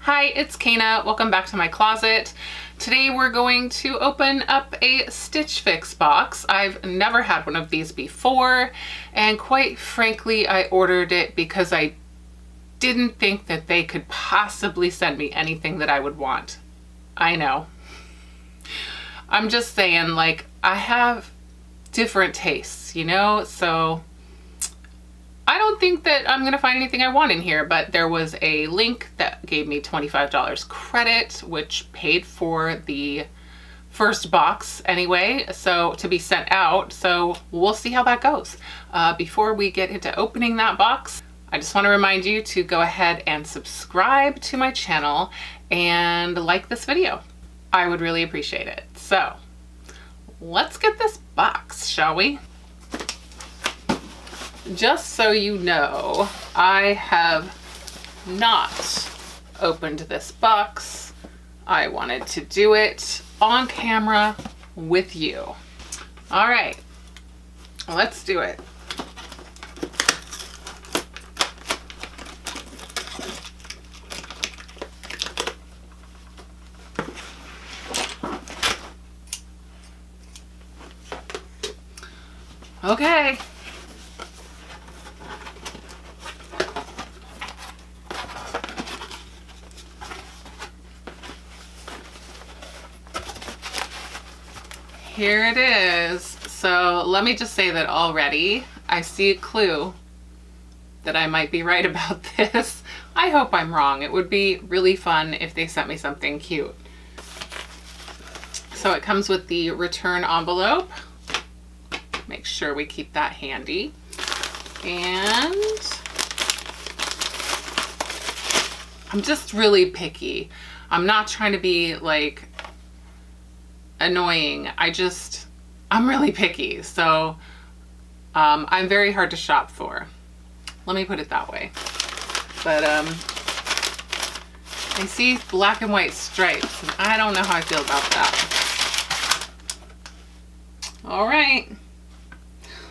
Hi, it's Kana. Welcome back to my closet. Today we're going to open up a Stitch Fix box. I've never had one of these before, and quite frankly, I ordered it because I didn't think that they could possibly send me anything that I would want. I know. I'm just saying, like, I have different tastes, you know? So I don't think that I'm gonna find anything I want in here, but there was a link that gave me $25 credit, which paid for the first box anyway, so to be sent out. So we'll see how that goes. Before we get into opening that box, I just want to remind you to go ahead and subscribe to my channel and like this video. I would really appreciate it. So let's get this box, shall we? Just so you know, I have not opened this box. I wanted to do it on camera with you. All right, let's do it. Okay. Here it is. So let me just say that already I see a clue that I might be right about this. I hope I'm wrong. It would be really fun if they sent me something cute. So it comes with the return envelope. Make sure we keep that handy. And I'm just really picky. I'm not trying to be like annoying. I'm really picky. So I'm very hard to shop for. Let me put it that way. But I see black and white stripes, and I don't know how I feel about that. All right.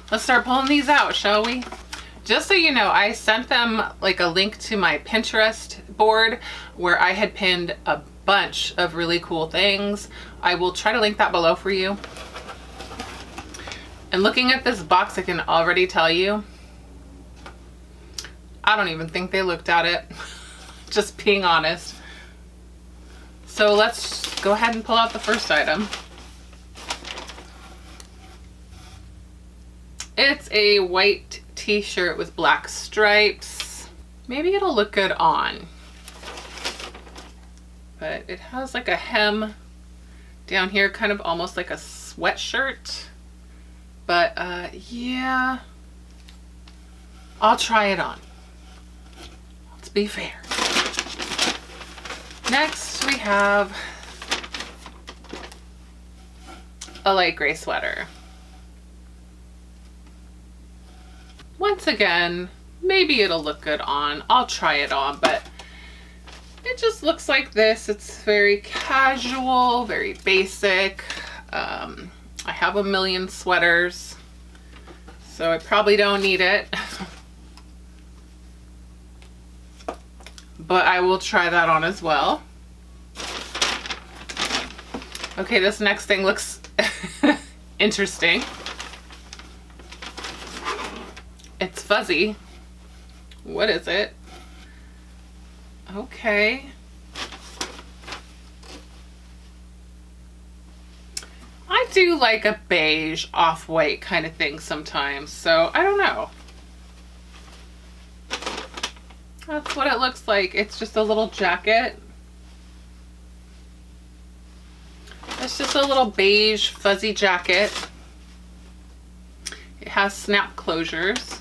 Let's start pulling these out, shall we? Just so you know, I sent them like a link to my Pinterest board where I had pinned a bunch of really cool things. I will try to link that below for you. And looking at this box, I can already tell you, I don't even think they looked at it. Just being honest. So let's go ahead and pull out the first item. It's a white t-shirt with black stripes. Maybe it'll look good on. But it has like a hem down here, kind of almost like a sweatshirt. But yeah, I'll try it on. Let's be fair. Next we have a light gray sweater. Once again, maybe it'll look good on. I'll try it on, but it just looks like this. It's very casual, very basic. I have a million sweaters, so I probably don't need it. But I will try that on as well. Okay, this next thing looks interesting. It's fuzzy. What is it? Okay. I do like a beige off-white kind of thing sometimes, so I don't know. That's what it looks like. It's just a little jacket. It's just a little beige fuzzy jacket. It has snap closures.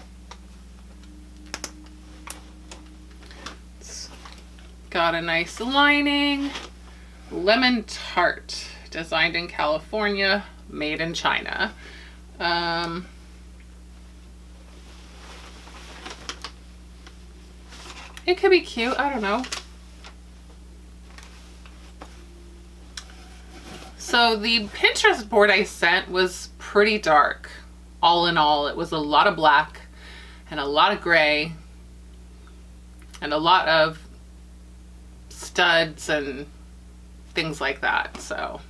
It's got a nice lining. Lemon Tart, designed in California, made in China. It could be cute, I don't know. So the Pinterest board I sent was pretty dark. All in all, it was a lot of black and a lot of gray and a lot of studs and things like that. So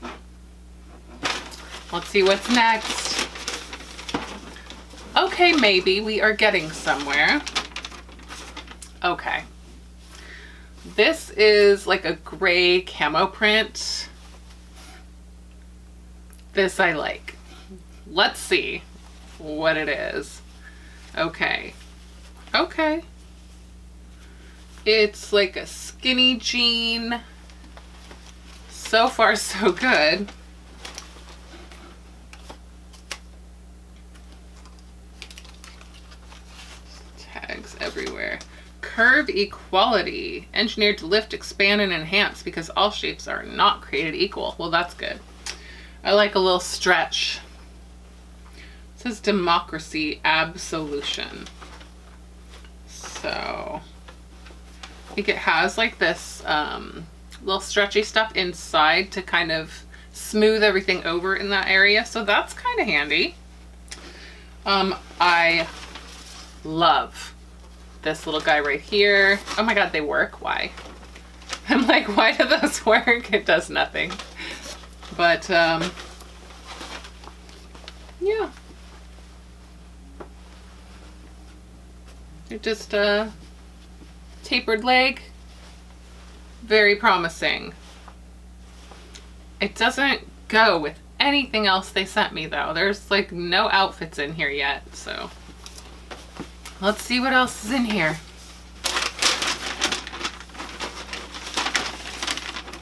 let's see what's next. Okay, maybe we are getting somewhere. Okay. This is like a gray camo print. This I like. Let's see what it is. Okay. Okay. It's like a skinny jean. So far, so good. Tags everywhere. Curve equality. Engineered to lift, expand, and enhance because all shapes are not created equal. Well, that's good. I like a little stretch. It says democracy absolution. So I think it has like this little stretchy stuff inside to kind of smooth everything over in that area. So that's kind of handy. I love this little guy right here. Oh my God, they work. Why? I'm like, why do those work? It does nothing. But yeah. They're just a tapered leg. Very promising. It doesn't go with anything else they sent me though. There's like no outfits in here yet, so let's see what else is in here.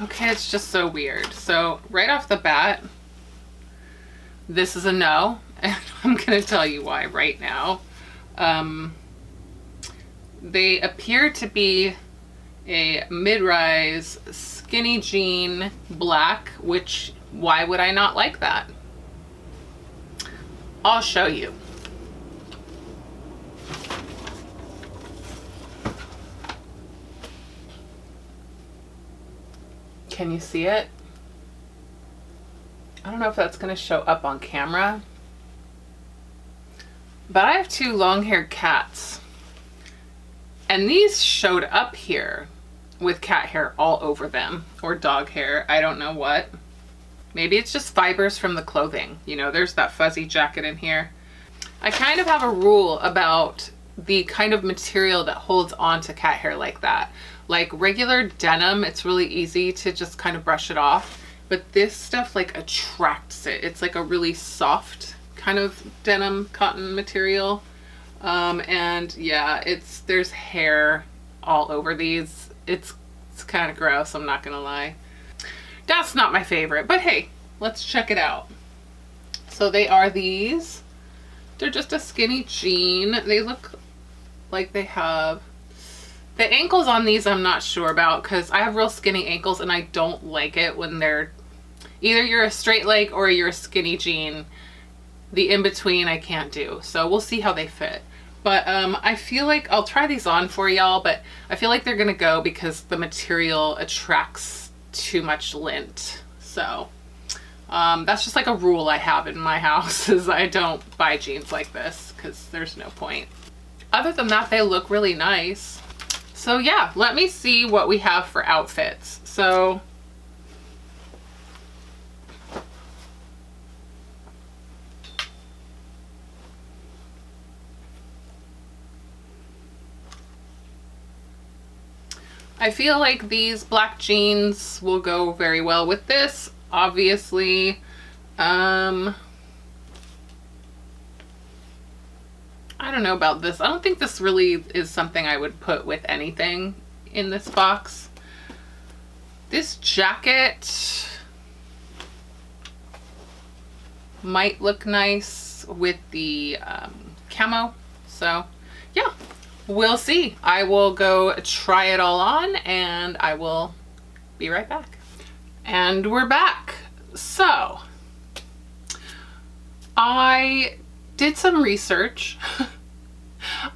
Okay, it's just so weird. So right off the bat, this is a no, and I'm gonna tell you why right now. They appear to be a mid-rise skinny jean black, which why would I not like that? I'll show you. Can you see it? I don't know if that's going to show up on camera, but I have two long-haired cats, and these showed up here with cat hair all over them, or dog hair, I don't know what. Maybe it's just fibers from the clothing. You know, there's that fuzzy jacket in here. I kind of have a rule about the kind of material that holds on to cat hair like that. Like regular denim, it's really easy to just kind of brush it off, but this stuff like attracts it. It's like a really soft kind of denim cotton material. And yeah, there's hair all over these. It's kind of gross, I'm not gonna lie. That's not my favorite, but hey, let's check it out. So they are these. They're just a skinny jean. They look like they have the ankles on these. I'm not sure about because I have real skinny ankles and I don't like it when they're either you're a straight leg or you're a skinny jean. The in between I can't do. So we'll see how they fit. But I feel like I'll try these on for y'all, but I feel like they're gonna go because the material attracts too much lint. So that's just like a rule I have in my house is I don't buy jeans like this because there's no point. Other than that, they look really nice. So yeah, let me see what we have for outfits. So I feel like these black jeans will go very well with this, obviously. I don't know about this. I don't think this really is something I would put with anything in this box. This jacket might look nice with the camo. So yeah. We'll see. I will go try it all on and I will be right back. And we're back. So I did some research.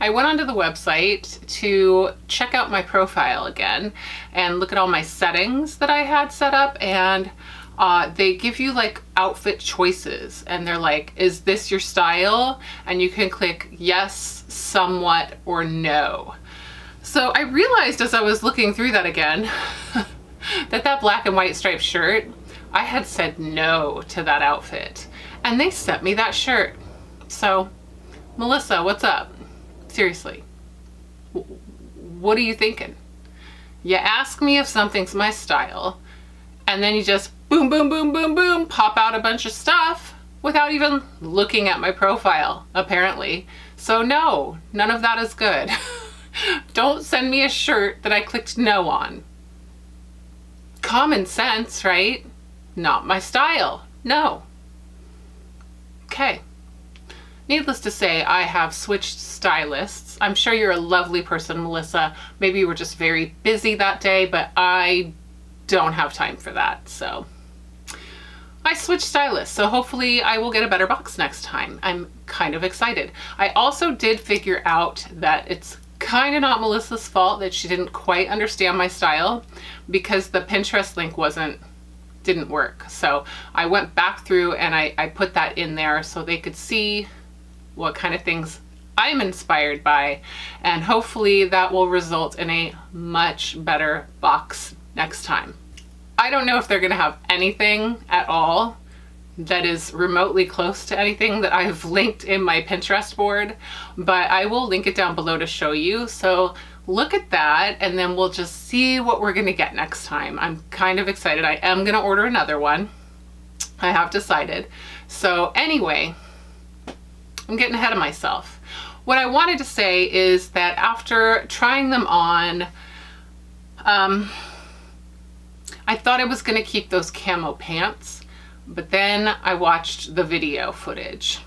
I went onto the website to check out my profile again and look at all my settings that I had set up, and they give you like outfit choices and they're like, is this your style? And you can click yes, somewhat, or no. So I realized as I was looking through that again, that black and white striped shirt, I had said no to that outfit. And they sent me that shirt. So, Melissa, what's up? Seriously, what are you thinking? You ask me if something's my style, and then you just boom, boom, boom, boom, boom, pop out a bunch of stuff without even looking at my profile, apparently. So no, none of that is good. Don't send me a shirt that I clicked no on. Common sense, right? Not my style. No. Okay. Needless to say, I have switched stylists. I'm sure you're a lovely person, Melissa. Maybe you were just very busy that day, but I don't have time for that. So I switched stylists. So hopefully I will get a better box next time. I'm kind of excited. I also did figure out that it's kind of not Melissa's fault that she didn't quite understand my style, because the Pinterest link didn't work. So I went back through and I put that in there so they could see what kind of things I'm inspired by, and hopefully that will result in a much better box next time. I don't know if they're gonna have anything at all that is remotely close to anything that I've linked in my Pinterest board, but I will link it down below to show you. So look at that, and then we'll just see what we're gonna get next time. I'm kind of excited. I am gonna order another one. I have decided. So anyway, I'm getting ahead of myself. What I wanted to say is that after trying them on, I thought I was gonna keep those camo pants, but then I watched the video footage.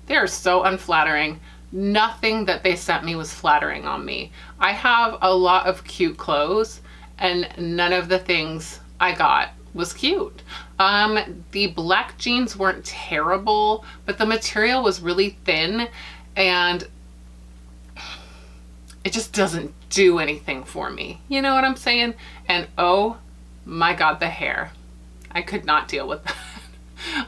They are so unflattering. Nothing that they sent me was flattering on me. I have a lot of cute clothes, and none of the things I got was cute. The black jeans weren't terrible, but the material was really thin, and it just doesn't do anything for me. You know what I'm saying? And oh my God, the hair. I could not deal with that.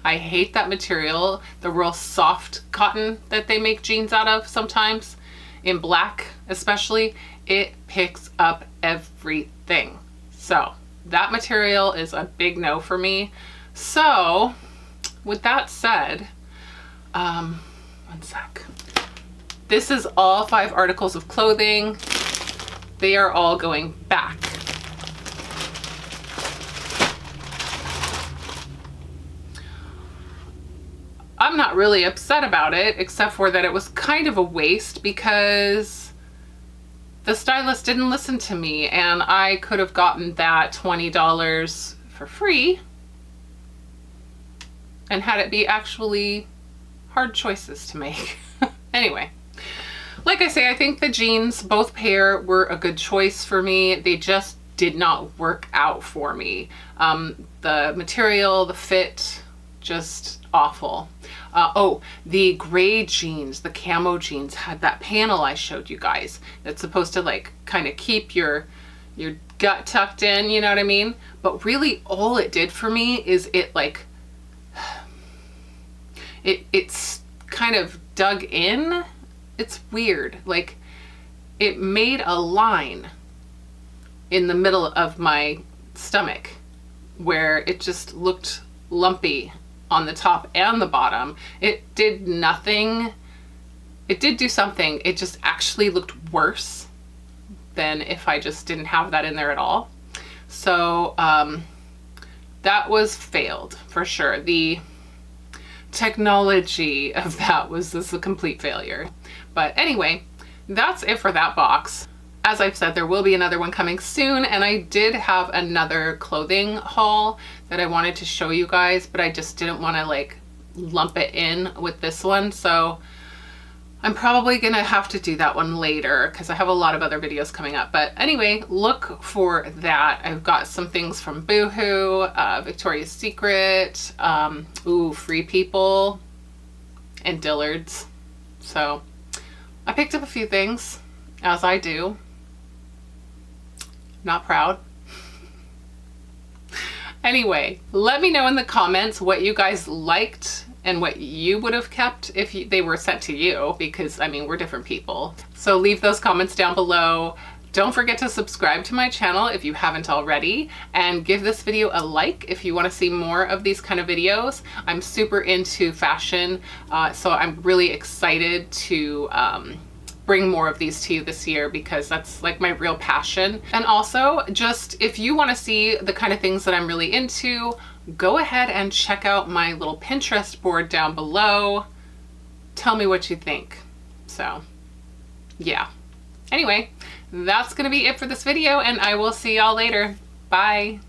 I hate that material, the real soft cotton that they make jeans out of sometimes, in black especially. It picks up everything. So that material is a big no for me. So with that said, one sec. This is all 5 articles of clothing. They are all going back. I'm not really upset about it, except for that it was kind of a waste because the stylist didn't listen to me, and I could have gotten that $20 for free and had it be actually hard choices to make. Anyway, like I say, I think the jeans, both pair, were a good choice for me. They just did not work out for me. The material, the fit, just awful. Oh, the gray jeans, the camo jeans, had that panel I showed you guys that's supposed to like kind of keep your gut tucked in, you know what I mean? But really all it did for me is it like, it's kind of dug in. It's weird. Like it made a line in the middle of my stomach where it just looked lumpy on the top and the bottom. It did nothing. It did do something. It just actually looked worse than if I just didn't have that in there at all. So that was failed for sure. The technology of that was just a complete failure. But anyway, that's it for that box. As I've said, there will be another one coming soon, and I did have another clothing haul that I wanted to show you guys, but I just didn't want to like lump it in with this one. So I'm probably gonna have to do that one later because I have a lot of other videos coming up. But anyway, look for that. I've got some things from Boohoo, Victoria's Secret, Free People, and Dillard's. So I picked up a few things, as I do. Not proud. Anyway, let me know in the comments what you guys liked and what you would have kept if they were sent to you, because I mean, we're different people. So leave those comments down below. Don't forget to subscribe to my channel if you haven't already, and give this video a like if you want to see more of these kind of videos. I'm super into fashion, so I'm really excited to bring more of these to you this year because that's like my real passion. And also, just if you want to see the kind of things that I'm really into, go ahead and check out my little Pinterest board down below. Tell me what you think. So yeah. Anyway, that's gonna be it for this video, and I will see y'all later. Bye.